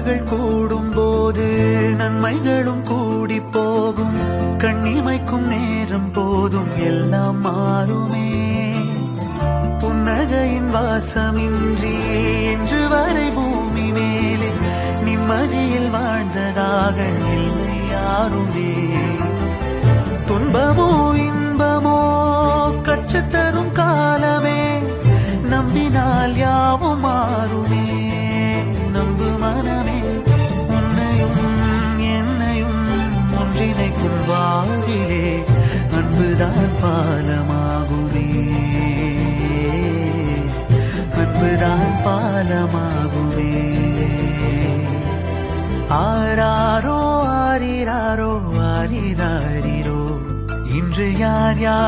நல்லவர்கள் கூடும் போது நன்மைகளும் கூடி போகும். கண்ணிமைக்கும் நேரம் போதும் எல்லாம் மாறுமே. புன்னகையின் வாசமின்றி என்று வரை பூமி மேலே நிம்மதியில் வாழ்ந்ததாக இல்லை யாருமே. துன்பமோ இன்பமோ கற்றுத்தரும் காலமே, நம்பினால் யாவும் மாறுமே. நம்பு மனமே, உன்னையும் என்னையும் ஒன்றிணைக்கும் வாழ்விலே அன்புதான் பாலமாகுமே. அன்புதான் பாலமாகுமே. ஆராரோ ஆரிராரோ ஆரிராரிரோ, இன்று யார் யார்